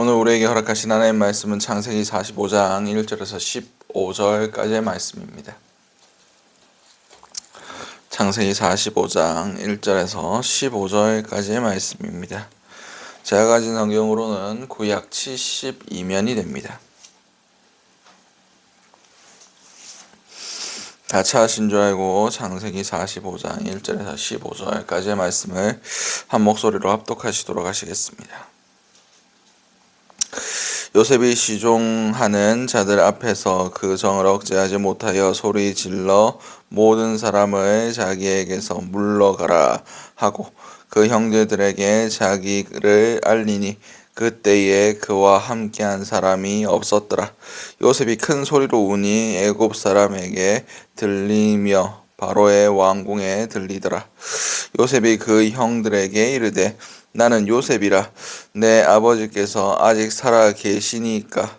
오늘 우리에게 허락하신 하나님의 말씀은 창세기 45장 1절에서 15절까지의 말씀입니다. 창세기 45장 1절에서 15절까지의 말씀입니다. 제가 가진 성경으로는 구약 72면이 됩니다. 다 찾으신 줄 알고 창세기 45장 1절에서 15절까지의 말씀을 한 목소리로 합독하시도록 하시겠습니다. 요셉이 시종하는 자들 앞에서 그 정을 억제하지 못하여 소리 질러 모든 사람을 자기에게서 물러가라 하고 그 형제들에게 자기를 알리니 그때에 그와 함께한 사람이 없었더라. 요셉이 큰 소리로 우니 애굽 사람에게 들리며 바로의 왕궁에 들리더라. 요셉이 그 형들에게 이르되 나는 요셉이라. 내 아버지께서 아직 살아 계시니까.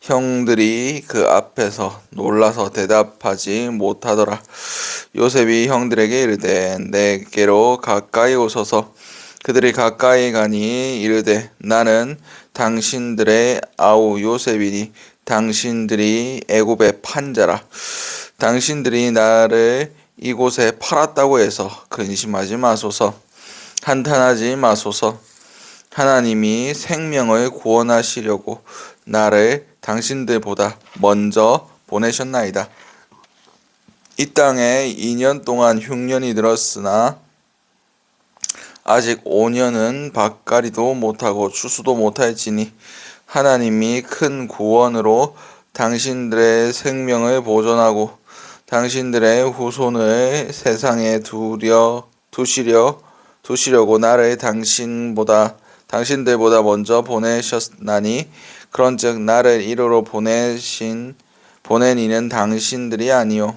형들이 그 앞에서 놀라서 대답하지 못하더라. 요셉이 형들에게 이르되 내게로 가까이 오소서. 그들이 가까이 가니 이르되 나는 당신들의 아우 요셉이니 당신들이 애굽의 판자라. 당신들이 나를 이곳에 팔았다고 해서 근심하지 마소서. 한탄하지 마소서. 하나님이 생명을 구원하시려고 나를 당신들보다 먼저 보내셨나이다. 이 땅에 2년 동안 흉년이 들었으나 아직 5년은 밭갈이도 못하고 추수도 못할지니 하나님이 큰 구원으로 당신들의 생명을 보존하고 당신들의 후손을 세상에 두시려고 나를 당신들보다 먼저 보내셨나니 그런즉 나를 이르러 보낸 이는 당신들이 아니요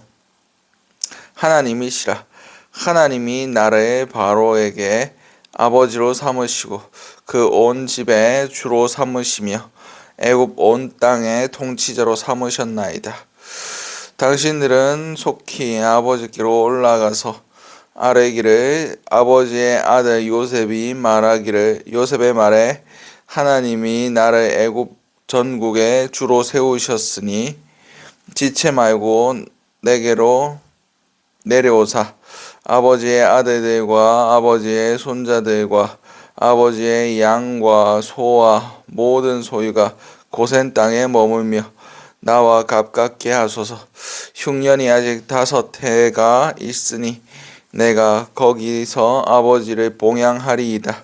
하나님이시라. 하나님이 나를 바로에게 아버지로 삼으시고 그 온 집의 주로 삼으시며 애굽 온 땅의 통치자로 삼으셨나이다. 당신들은 속히 아버지께로 올라가서 아뢰기를 아버지의 아들 요셉의 말에 하나님이 나를 애굽 전국에 주로 세우셨으니 지체 말고 내게로 내려오사 아버지의 아들들과 아버지의 손자들과 아버지의 양과 소와 모든 소유가 고센 땅에 머물며 나와 가깝게 하소서. 흉년이 아직 5해가 있으니 내가 거기서 아버지를 봉양하리이다.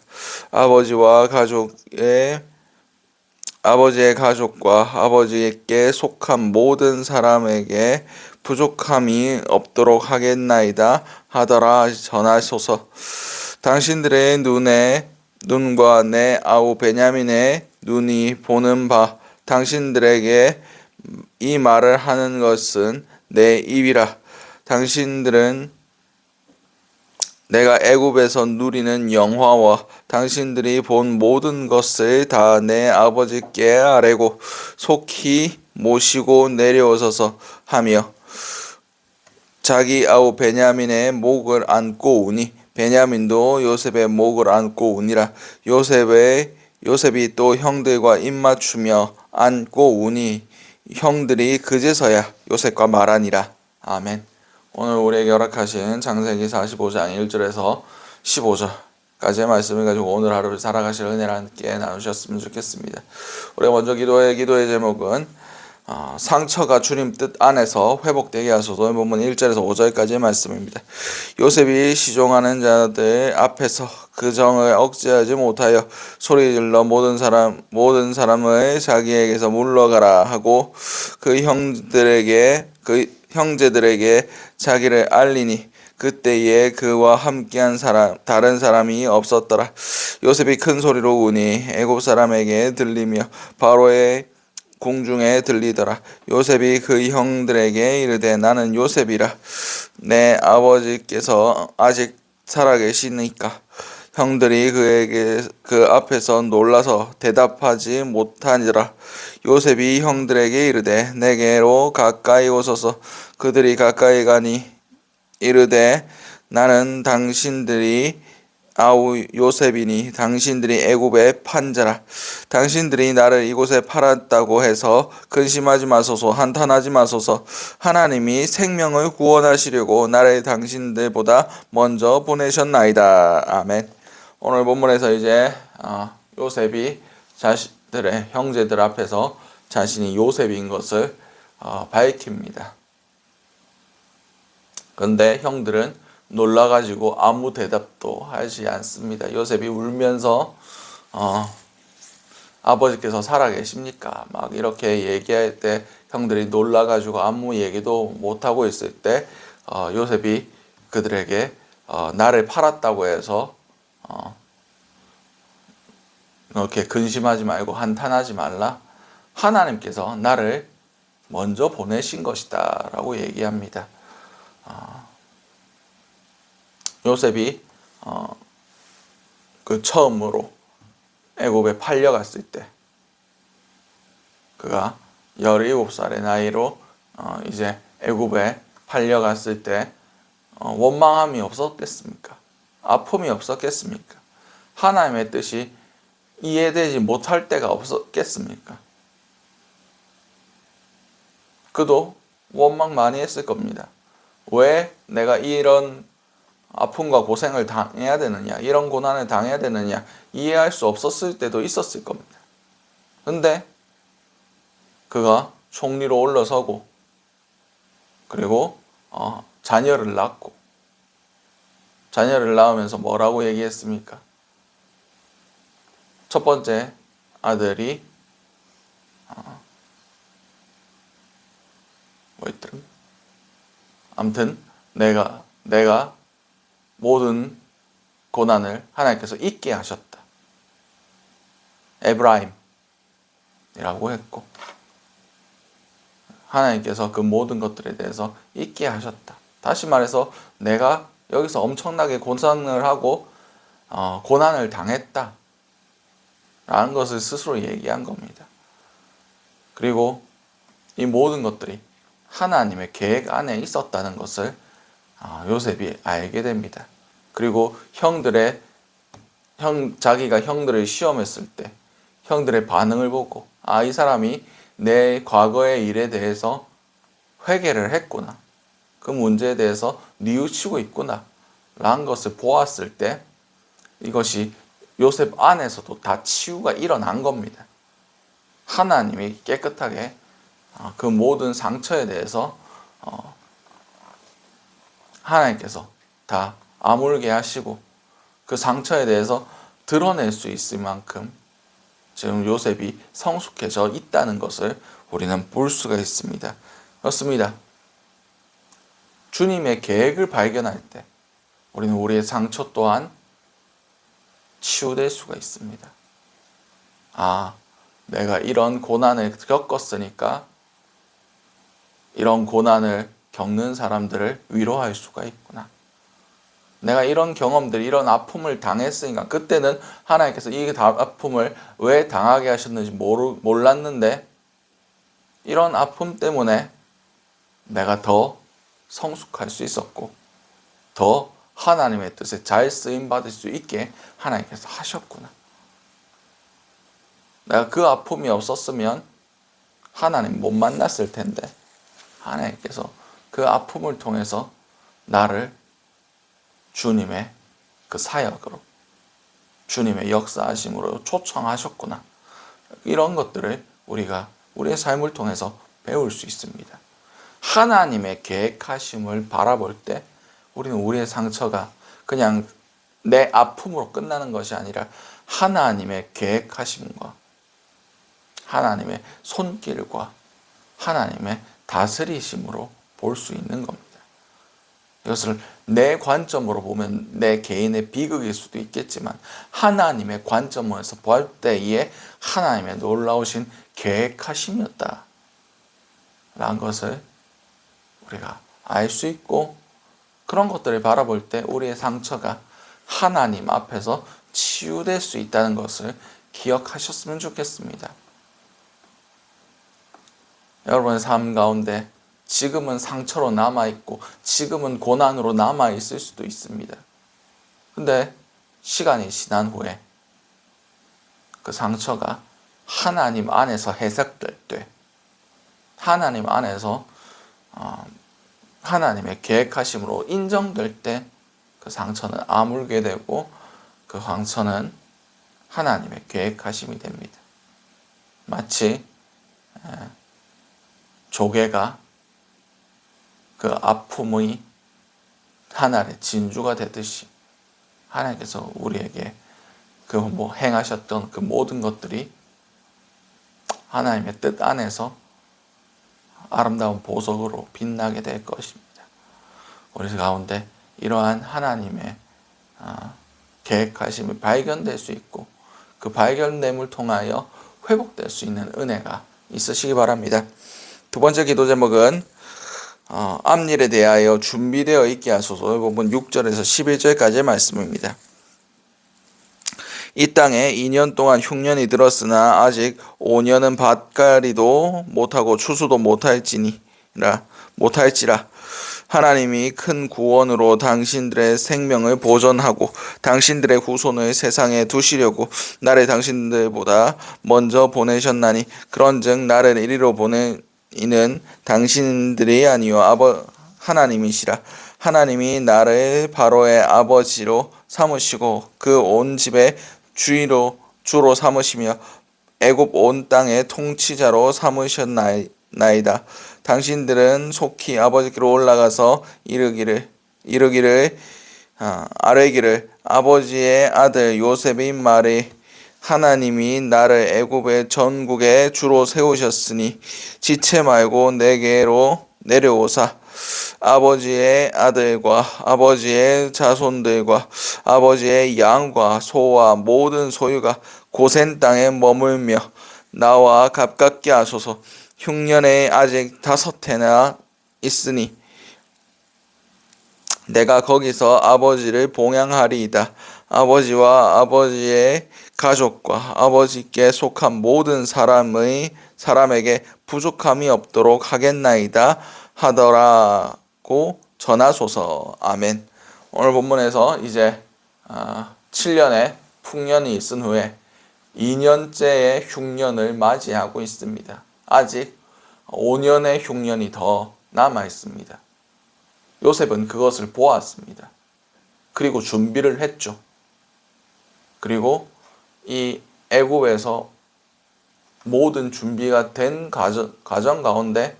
아버지의 가족과 아버지께 속한 모든 사람에게 부족함이 없도록 하겠나이다 하더라 전하소서. 당신들의 눈과 내 아우 베냐민의 눈이 보는 바 당신들에게 이 말을 하는 것은 내 입이라. 당신들은 내가 애굽에서 누리는 영화와 당신들이 본 모든 것을 다 내 아버지께 아뢰고 속히 모시고 내려오소서 하며 자기 아우 베냐민의 목을 안고 우니 베냐민도 요셉의 목을 안고 우니라. 요셉이 또 형들과 입맞추며 안고 우니 형들이 그제서야 요셉과 말하니라. 아멘. 오늘 우리에게 허락하신 창세기 45장 1절에서 15절까지의 말씀을 가지고 오늘 하루를 살아가실 은혜를 함께 나누셨으면 좋겠습니다. 우리가 먼저 기도의 제목은 상처가 주님 뜻 안에서 회복되게 하소서. 본문 1절에서 5절까지의 말씀입니다. 요셉이 시종하는 자들 앞에서 그 정을 억제하지 못하여 소리질러 모든 사람을 자기에게서 물러가라 하고 그 형제들에게 자기를 알리니 그때에 그와 함께한 다른 사람이 없었더라. 요셉이 큰 소리로 우니 애굽 사람에게 들리며 바로의 궁중에 들리더라. 요셉이 그 형들에게 이르되 나는 요셉이라. 내 아버지께서 아직 살아계시니까. 형들이 그 앞에서 놀라서 대답하지 못하니라. 요셉이 형들에게 이르되 내게로 가까이 오소서. 그들이 가까이 가니 이르되 나는 당신들의 아우 요셉이니 당신들이 애굽의 판자라. 당신들이 나를 이곳에 팔았다고 해서 근심하지 마소서. 한탄하지 마소서. 하나님이 생명을 구원하시려고 나를 당신들보다 먼저 보내셨나이다. 아멘. 오늘 본문에서 이제 요셉이 자신들의 형제들 앞에서 자신이 요셉인 것을 밝힙니다. 그런데 형들은 놀라가지고 아무 대답도 하지 않습니다. 요셉이 울면서 아버지께서 살아계십니까? 막 이렇게 얘기할 때 형들이 놀라가지고 아무 얘기도 못하고 있을 때 요셉이 그들에게 나를 팔았다고 해서 이렇게 근심하지 말고 한탄하지 말라. 하나님께서 나를 먼저 보내신 것이다 라고 얘기합니다. 요셉이 그 처음으로 애굽에 팔려갔을 때 그가 17살의 나이로 이제 애굽에 팔려갔을 때 원망함이 없었겠습니까? 아픔이 없었겠습니까? 하나님의 뜻이 이해되지 못할 때가 없었겠습니까? 그도 원망 많이 했을 겁니다. 왜 내가 이런 아픔과 고생을 당해야 되느냐, 이런 고난을 당해야 되느냐 이해할 수 없었을 때도 있었을 겁니다. 근데 그가 총리로 올라서고 그리고 자녀를 낳고 자녀를 낳으면서 뭐라고 얘기했습니까? 첫 번째 아들이 뭐였더라? 아무튼 내가 모든 고난을 하나님께서 잊게 하셨다. 에브라임이라고 했고 하나님께서 그 모든 것들에 대해서 잊게 하셨다. 다시 말해서 내가 여기서 엄청나게 고생을 하고 고난을 당했다 라는 것을 스스로 얘기한 겁니다. 그리고 이 모든 것들이 하나님의 계획 안에 있었다는 것을 요셉이 알게 됩니다. 그리고 자기가 형들을 시험했을 때 형들의 반응을 보고 이 사람이 내 과거의 일에 대해서 회개를 했구나. 그 문제에 대해서 뉘우치고 있구나. 라는 것을 보았을 때 이것이 요셉 안에서도 다 치유가 일어난 겁니다. 하나님이 깨끗하게 그 모든 상처에 대해서 하나님께서 다 아물게 하시고 그 상처에 대해서 드러낼 수 있을 만큼 지금 요셉이 성숙해져 있다는 것을 우리는 볼 수가 있습니다. 그렇습니다. 주님의 계획을 발견할 때 우리는 우리의 상처 또한 치유될 수가 있습니다. 내가 이런 고난을 겪었으니까 이런 고난을 겪는 사람들을 위로할 수가 있구나. 내가 이런 경험들, 이런 아픔을 당했으니까 그때는 하나님께서 이 아픔을 왜 당하게 하셨는지 몰랐는데 이런 아픔 때문에 내가 더 성숙할 수 있었고 더 하나님의 뜻에 잘 쓰임받을 수 있게 하나님께서 하셨구나. 내가 그 아픔이 없었으면 하나님 못 만났을 텐데 하나님께서 그 아픔을 통해서 나를 주님의 그 사역으로 주님의 역사하심으로 초청하셨구나. 이런 것들을 우리가 우리의 삶을 통해서 배울 수 있습니다. 하나님의 계획하심을 바라볼 때 우리는 우리의 상처가 그냥 내 아픔으로 끝나는 것이 아니라 하나님의 계획하심과 하나님의 손길과 하나님의 다스리심으로 볼 수 있는 겁니다. 이것을 내 관점으로 보면 내 개인의 비극일 수도 있겠지만 하나님의 관점에서 볼 때에 하나님의 놀라우신 계획하심이었다 라는 것을 우리가 알 수 있고 그런 것들을 바라볼 때 우리의 상처가 하나님 앞에서 치유될 수 있다는 것을 기억하셨으면 좋겠습니다. 여러분의 삶 가운데 지금은 상처로 남아있고 지금은 고난으로 남아있을 수도 있습니다. 근데 시간이 지난 후에 그 상처가 하나님 안에서 해석될 때, 하나님 안에서 하나님의 계획하심으로 인정될 때 그 상처는 아물게 되고 그 상처는 하나님의 계획하심이 됩니다. 마치 조개가 그 아픔의 하나의 진주가 되듯이 하나님께서 우리에게 그 행하셨던 그 모든 것들이 하나님의 뜻 안에서 아름다운 보석으로 빛나게 될 것입니다. 우리 가운데 이러한 하나님의 계획하심이 발견될 수 있고 그 발견됨을 통하여 회복될 수 있는 은혜가 있으시기 바랍니다. 두 번째 기도 제목은 앞일에 대하여 준비되어 있게 하소서. 부분 6절에서 11절까지의 말씀입니다. 이 땅에 2년 동안 흉년이 들었으나 아직 5년은 밭갈이도 못하고 추수도 못할지라 하나님이 큰 구원으로 당신들의 생명을 보존하고 당신들의 후손을 세상에 두시려고 나를 당신들보다 먼저 보내셨나니 그런즉 나를 이리로 보내이는 당신들이 아니요 하나님이시라. 하나님이 나를 바로의 아버지로 삼으시고 그 온 집의 주로 삼으시며 애굽 온 땅의 통치자로 삼으셨나이다. 당신들은 속히 아버지께로 올라가서 이르기를 아뢰기를 아버지의 아들 요셉의 말이 하나님이 나를 애굽의 전국의 주로 세우셨으니 지체 말고 내게로 내려오사 아버지의 아들과 아버지의 자손들과 아버지의 양과 소와 모든 소유가 고센 땅에 머물며 나와 가깝게 하소서. 흉년에 아직 5해나 있으니 내가 거기서 아버지를 봉양하리이다. 아버지와 아버지의 가족과 아버지께 속한 모든 사람에게 부족함이 없도록 하겠나이다 하더라고 전하소서. 아멘. 오늘 본문에서 이제 7년의 풍년이 있은 후에 2년째의 흉년을 맞이하고 있습니다. 아직 5년의 흉년이 더 남아 있습니다. 요셉은 그것을 보았습니다. 그리고 준비를 했죠. 그리고 이 애굽에서 모든 준비가 된 과정 가운데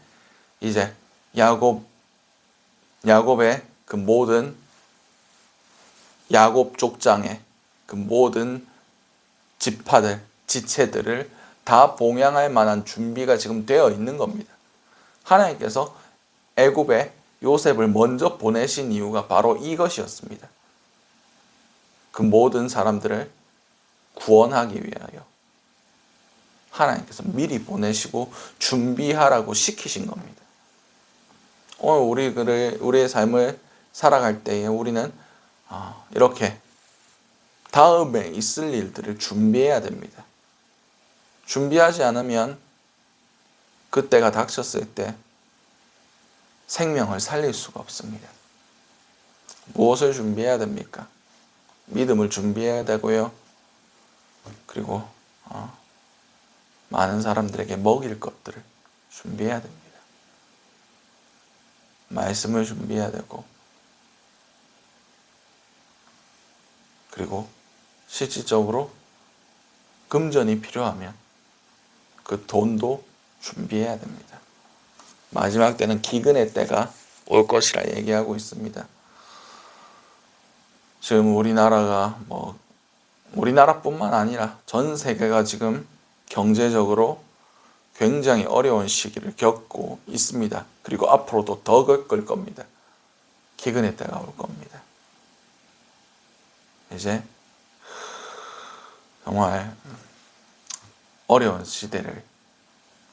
이제 야곱의 그 모든 야곱 족장의 그 모든 지파들, 지체들을 다 봉양할 만한 준비가 지금 되어 있는 겁니다. 하나님께서 애굽에 요셉을 먼저 보내신 이유가 바로 이것이었습니다. 그 모든 사람들을 구원하기 위하여 하나님께서 미리 보내시고 준비하라고 시키신 겁니다. 오늘 우리의 삶을 살아갈 때에 우리는 이렇게 다음에 있을 일들을 준비해야 됩니다. 준비하지 않으면 그때가 닥쳤을 때 생명을 살릴 수가 없습니다. 무엇을 준비해야 됩니까? 믿음을 준비해야 되고요. 그리고 많은 사람들에게 먹일 것들을 준비해야 됩니다. 말씀을 준비해야 되고 그리고 실질적으로 금전이 필요하면 그 돈도 준비해야 됩니다. 마지막 때는 기근의 때가 올 것이라 얘기하고 있습니다. 지금 우리나라뿐만 아니라 전 세계가 지금 경제적으로 굉장히 어려운 시기를 겪고 있습니다. 그리고 앞으로도 더 겪을 겁니다. 기근의 때가 올 겁니다. 이제 정말 어려운 시대를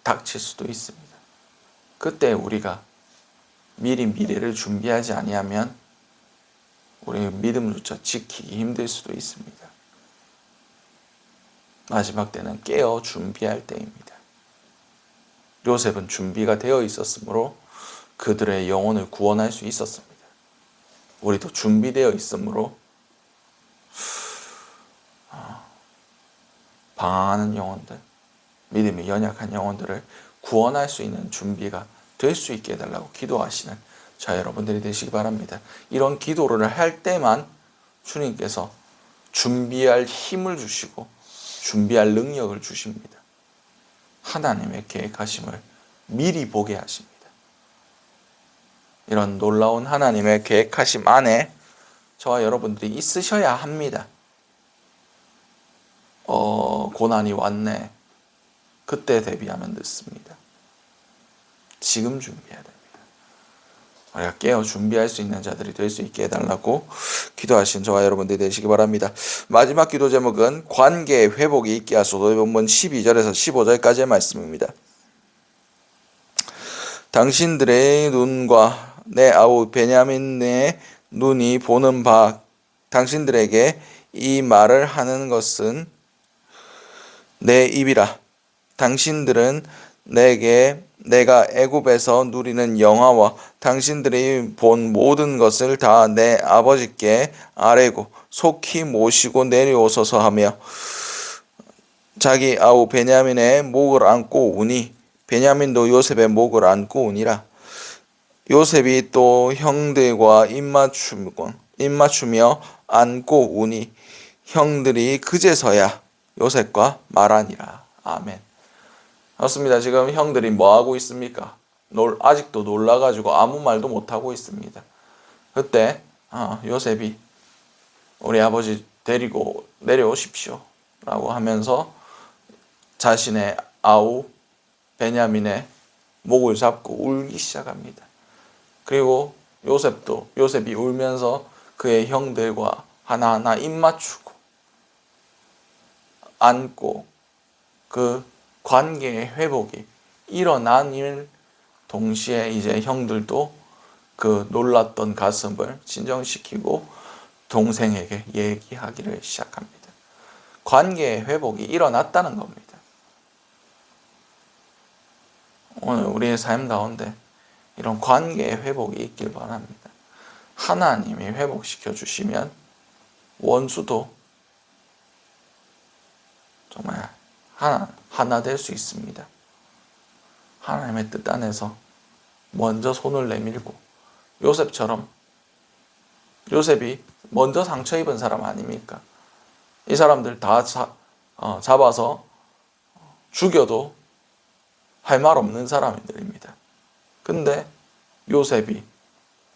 닥칠 수도 있습니다. 그때 우리가 미리 미래를 준비하지 아니하면 우리의 믿음조차 지키기 힘들 수도 있습니다. 마지막 때는 깨어 준비할 때입니다. 요셉은 준비가 되어 있었으므로 그들의 영혼을 구원할 수 있었습니다. 우리도 준비되어 있으므로 방황하는 영혼들, 믿음이 연약한 영혼들을 구원할 수 있는 준비가 될 수 있게 해달라고 기도하시는 저 여러분들이 되시기 바랍니다. 이런 기도를 할 때만 주님께서 준비할 힘을 주시고 준비할 능력을 주십니다. 하나님의 계획하심을 미리 보게 하십니다. 이런 놀라운 하나님의 계획하심 안에 저와 여러분들이 있으셔야 합니다. 고난이 왔네. 그때 대비하면 늦습니다. 지금 준비해야 됩니다. 우리가 깨어 준비할 수 있는 자들이 될 수 있게 해달라고 기도하신 저와 여러분들이 되시기 바랍니다. 마지막 기도 제목은 관계의 회복이 있게 하소서. 본문 12절에서 15절까지의 말씀입니다. 당신들의 눈과 내 아우 베냐민의 눈이 보는 바 당신들에게 이 말을 하는 것은 내 입이라. 당신들은 내가 애굽에서 누리는 영화와 당신들이 본 모든 것을 다 내 아버지께 아뢰고 속히 모시고 내려오소서 하며 자기 아우 베냐민의 목을 안고 우니 베냐민도 요셉의 목을 안고 우니라. 요셉이 또 형들과 입맞추며 안고 우니 형들이 그제서야 요셉과 말하니라. 아멘. 그렇습니다. 지금 형들이 뭐하고 있습니까? 아직도 놀라가지고 아무 말도 못하고 있습니다. 그때 요셉이 우리 아버지 데리고 내려오십시오 라고 하면서 자신의 아우 베냐민의 목을 잡고 울기 시작합니다. 그리고 요셉이 울면서 그의 형들과 하나하나 입맞추고 안고 그 관계의 회복이 일어나는 동시에 이제 형들도 그 놀랐던 가슴을 진정시키고 동생에게 얘기하기를 시작합니다. 관계의 회복이 일어났다는 겁니다. 오늘 우리의 삶 가운데 이런 관계의 회복이 있길 바랍니다. 하나님이 회복시켜 주시면 원수도 정말 하나 될 수 있습니다. 하나님의 뜻 안에서 먼저 손을 내밀고 요셉처럼 요셉이 먼저 상처 입은 사람 아닙니까? 이 사람들 다 잡아서 죽여도 할 말 없는 사람들입니다. 근데 요셉이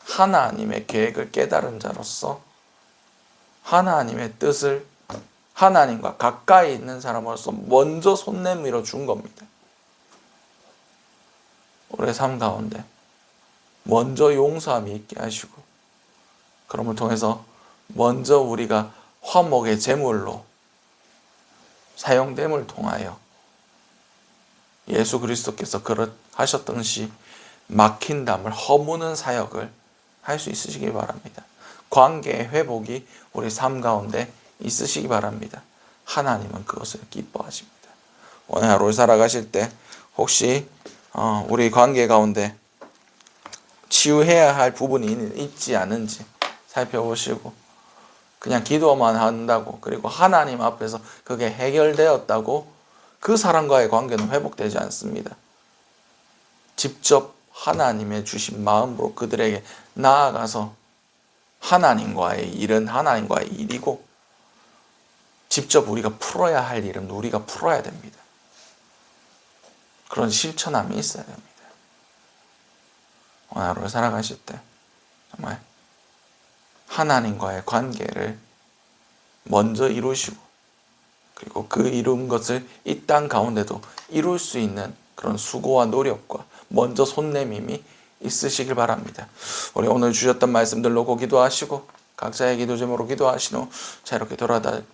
하나님의 계획을 깨달은 자로서 하나님의 뜻을 하나님과 가까이 있는 사람으로서 먼저 손 내밀어 준 겁니다. 우리의 삶 가운데 먼저 용서함이 있게 하시고 그럼을 통해서 먼저 우리가 화목의 제물로 사용됨을 통하여 예수 그리스도께서 하셨던시 막힌 담을 허무는 사역을 할 수 있으시기 바랍니다. 관계의 회복이 우리 삶 가운데 있으시기 바랍니다. 하나님은 그것을 기뻐하십니다. 오늘 하루를 살아가실 때 혹시 우리 관계 가운데 치유해야 할 부분이 있지 않은지 살펴보시고 그냥 기도만 한다고 그리고 하나님 앞에서 그게 해결되었다고 그 사람과의 관계는 회복되지 않습니다. 직접 하나님의 주신 마음으로 그들에게 나아가서 하나님과의 일은 하나님과의 일이고 직접 우리가 풀어야 할 일은 우리가 풀어야 됩니다. 그런 실천함이 있어야 됩니다. 오늘 하루를 살아가실 때 정말 하나님과의 관계를 먼저 이루시고 그리고 그 이룬 것을 이 땅 가운데도 이룰 수 있는 그런 수고와 노력과 먼저 손 내밈이 있으시길 바랍니다. 우리 오늘 주셨던 말씀들 놓고 기도하시고 각자의 기도 제목으로 기도하신 후 자유롭게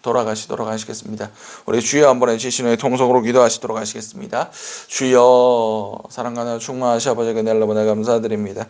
돌아가시도록 하시겠습니다. 우리 주여 한번 해주신 후에 통성으로 기도하시도록 하시겠습니다. 주여 사랑하는 충만하신 아버지 은혜를 너무나 감사드립니다.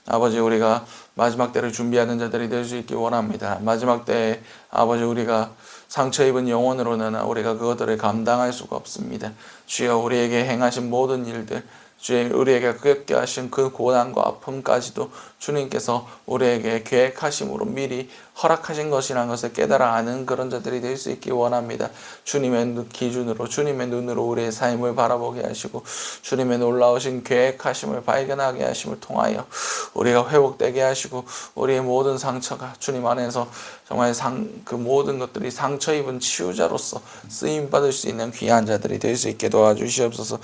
아버지 우리가 마지막 때를 준비하는 자들이 될 수 있기 원합니다. 마지막 때에 아버지 우리가 상처 입은 영혼으로는 우리가 그것들을 감당할 수가 없습니다. 주여 우리에게 행하신 모든 일들 주님 우리에게 겪게 하신 그 고난과 아픔까지도 주님께서 우리에게 계획하심으로 미리 허락하신 것이라는 것을 깨달아 아는 그런 자들이 될 수 있기 원합니다. 주님의 기준으로 주님의 눈으로 우리의 삶을 바라보게 하시고 주님의 놀라우신 계획하심을 발견하게 하심을 통하여 우리가 회복되게 하시고 우리의 모든 상처가 주님 안에서 정말 그 모든 것들이 상처 입은 치유자로서 쓰임 받을 수 있는 귀한 자들이 될 수 있게 도와주시옵소서.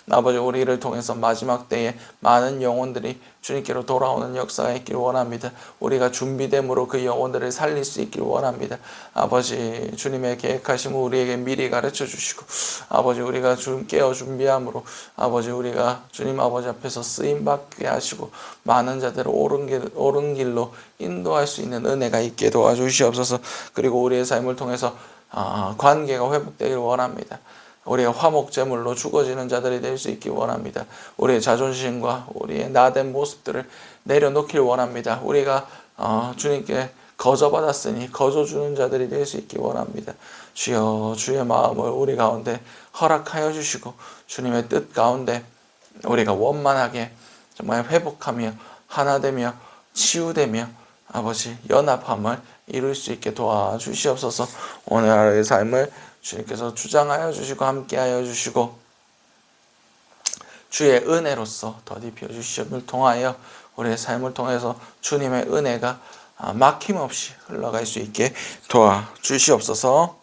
아버지 우리를 통해서 마지막 때에 많은 영혼들이 주님께로 돌아오는 역사가 있길 원합니다. 우리가 준비됨으로 그 영혼들을 살릴 수 있길 원합니다. 아버지 주님의 계획하심을 우리에게 미리 가르쳐 주시고 아버지 우리가 깨어 준비함으로 아버지 우리가 주님 아버지 앞에서 쓰임 받게 하시고 많은 자들을 옳은 길로 인도할 수 있는 은혜가 있게 도와주시옵소서. 그리고 우리의 삶을 통해서 관계가 회복되길 원합니다. 우리가 화목제물로 죽어지는 자들이 될 수 있기 원합니다. 우리의 자존심과 우리의 나된 모습들을 내려놓길 원합니다. 우리가 주님께 거저받았으니 거저주는 자들이 될 수 있기 원합니다. 주여 주의 마음을 우리 가운데 허락하여 주시고 주님의 뜻 가운데 우리가 원만하게 정말 회복하며 하나되며 치유되며 아버지 연합함을 이룰 수 있게 도와주시옵소서. 오늘 하루의 삶을 주님께서 주장하여 주시고 함께하여 주시고 주의 은혜로서 더딥혀 주시옵을 통하여 우리의 삶을 통해서 주님의 은혜가 막힘없이 흘러갈 수 있게 도와주시옵소서.